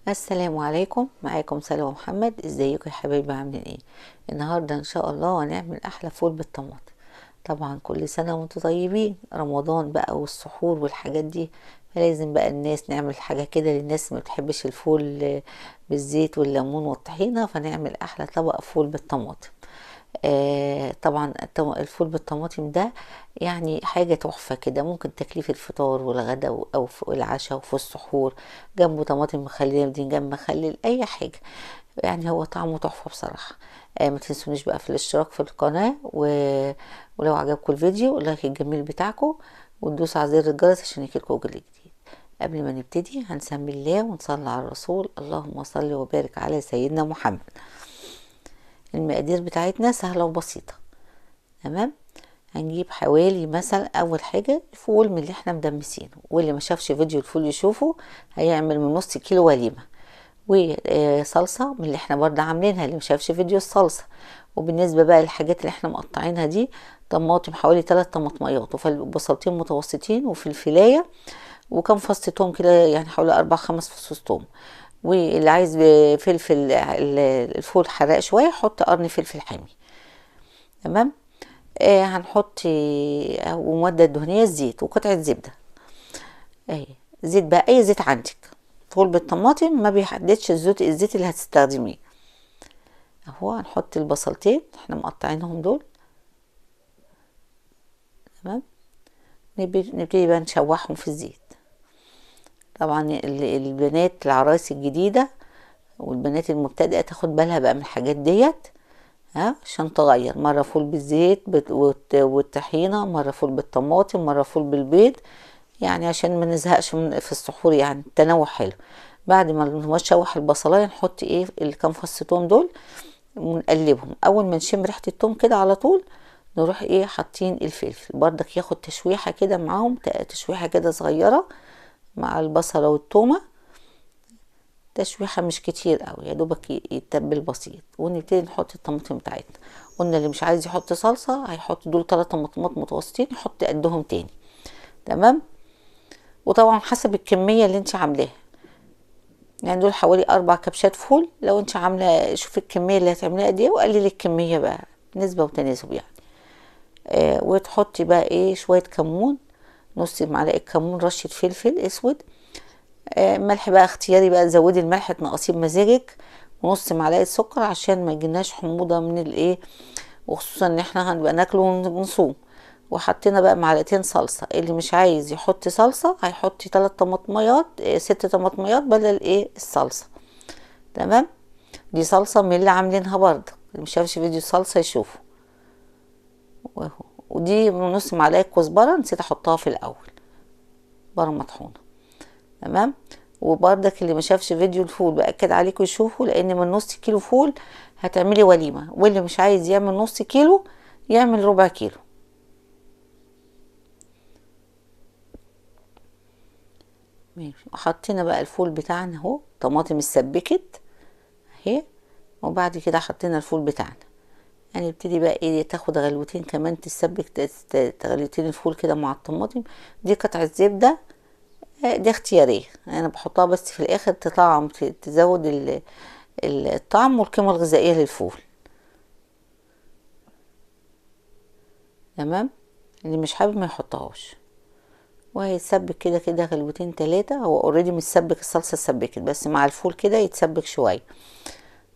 السلام عليكم. معاكم سلوى محمد. ازيكم يا حبايبي؟ عاملين ايه؟ النهارده ان شاء الله هنعمل احلى فول بالطماطم. طبعا كل سنه وانتم طيبين، رمضان بقى والسحور والحاجات دي، فلازم بقى الناس نعمل حاجه كده للناس ما بتحبش الفول بالزيت والليمون والطحينه، فنعمل احلى طبق فول بالطماطم. طبعا الفول بالطماطم ده يعني حاجة تحفة كده، ممكن تاكليه في الفطار والغدا أو في العشاء وفي السحور، جنبه طماطم مخلية بدنجان مخلل أي حاجة. يعني هو طعمه تحفة بصراحة. ما تنسونيش بقى في الاشتراك في القناة ولو عجبكم الفيديو اللايك الجميل بتاعكم، وتدوسوا على زر الجرس عشان يجيلكوا كل جديد. قبل ما نبتدي هنسمي الله ونصلي على الرسول. اللهم صل وبارك على سيدنا محمد. المقادير بتاعتنا سهلة وبسيطة. تمام. هنجيب حوالي مثلا اول حاجة فول من اللي احنا مدمسينه، واللي ما شافش فيديو الفول يشوفه. هيعمل من نص كيلو وليمة. وصلصة من اللي احنا برضه عاملينها، اللي ما شافش فيديو الصلصة. وبالنسبة بقى للحاجات اللي احنا مقطعينها دي، طماطم حوالي 3 طماطميات، وبصلتين متوسطين، وفلفلاية، وكم فص توم كده، يعني حوالي 4 5 فصوص توم. واللي عايز فلفل الفول حراق شوية حط قرن فلفل حامي. تمام. هنحط ومادة دهنية الزيت وقطعة زبدة اهي. زيت بقى اي زيت عندك. فول بالطماطم ما بيحددش الزيت اللي هتستخدميه. اهو هنحط البصلتين احنا مقطعينهم دول. تمام. نبتدي بقى نشوحهم في الزيت. طبعا البنات العرايس الجديدة والبنات المبتدئة تاخد بالها بقى من الحاجات ديت. عشان تغير مرة فول بالزيت والطحينة، مرة فول بالطماطم، مرة فول بالبيض، يعني عشان ما نزهقش في السحور، يعني التنوع حلو. بعد ما نشوح البصلايه نحط ايه الكام فص توم دول ونقلبهم. اول ما نشم ريحه التوم كده على طول نروح ايه حاطين الفلفل برضك ياخد تشويحه كده معاهم، تشويحه كده صغيره مع البصله والتومه. تشويحه مش كتير قوي، يا دوبك يتبل بسيط. ونبتدي نحط الطماطم بتاعتنا. قلنا اللي مش عايز يحط صلصه هيحط دول 3 طماطمات متوسطين يحط قدهم تاني. تمام. وطبعا حسب الكميه اللي انت عاملاها، يعني دول حوالي 4 كبشات فول. لو انت عامله شوفي الكميه اللي هتعمليها قد ايه وقللي الكميه بقى، نسبه وتناسب يعني. وتحطي بقى ايه شويه كمون، نص معلقه كمون، رشه فلفل اسود. ملح بقى اختياري بقى، زودي الملح تنقصيه بمزاجك. ونص معلقه سكر عشان ما يجيناش حموضه من الايه، وخصوصا ان احنا هنبقى ناكله ونصوم. وحطينا بقى معلقتين صلصه. اللي مش عايز يحط صلصه هيحط 3 طماطميات 6 طماطميات بدل ايه الصلصه. تمام. دي صلصه من اللي عاملينها برضه، اللي مش شافش فيديو الصلصه يشوفه. واهو. ودي نص معلقه كزبره نسيت احطها في الاول، كزبره مطحونه. تمام. وبرضك اللي ما شافش فيديو الفول باكد عليكم يشوفوا، لان من نص كيلو فول هتعملي وليمه، واللي مش عايز يعمل نص كيلو يعمل ربع كيلو. ماشي. وحطينا بقى الفول بتاعنا اهو، طماطم اتسبكت اهي. وبعد كده حطينا الفول بتاعنا. يعني نبتدي بقى ايه تاخد غلوتين كمان تسبك غلوتين الفول كده مع الطماطم. دي قطعة زبدة. دي اختيارية، انا بحطها بس في الاخر تطعم تزود الطعم والقيمة الغذائية للفول. تمام. اللي مش حابب ما يحطهاش. وهيتسبك كده كده غلوتين 3. هو اوريدي متسبك، الصلصة اتسبكت بس مع الفول كده يتسبك شوية.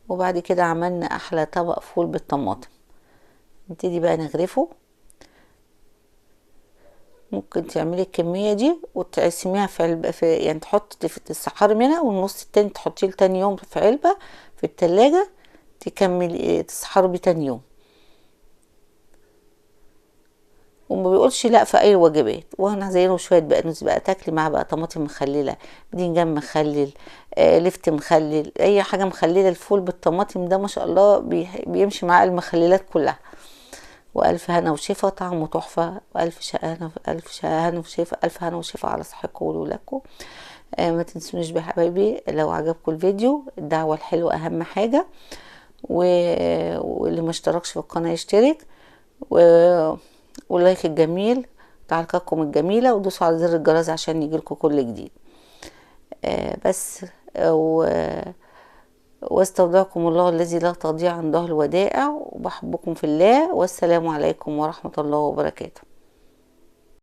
وبعد كده عملنا احلى طبق فول بالطماطم. نبتدي بقى نغرفه. ممكن تعملي الكمية دي وتقسميها في علبة، يعني تحطي تسحري منها، والنص التاني تحطيه لتاني يوم في علبة في التلاجة. تكملي تسحري بيه تاني يوم. وما بيقولش لا في اي وجبات. وانا زينه شويه بقى بقى تاكلي معاه بقى طماطم مخلله، بدنجان مخلل، لفت مخلل، اي حاجه مخلله. الفول بالطماطم ده ما شاء الله بيمشي مع المخللات كلها. والف هنا وشفا، طعمه تحفه. والف شهنا الف هنا وشفا، الف هنا وشفا على صحتكم وولادكم. ما تنسونيش بقى حبايبي، لو عجبكم الفيديو الدعوه الحلوه اهم حاجه. واللي ما اشتركش في القناه يشترك، واللايك الجميل، تعليقاتكم الجميله، ودوسوا على زر الجرس عشان يجيلكم كل جديد. بس واستودعكم الله الذي لا تضيع عنده الودائع، وبحبكم في الله، والسلام عليكم ورحمة الله وبركاته.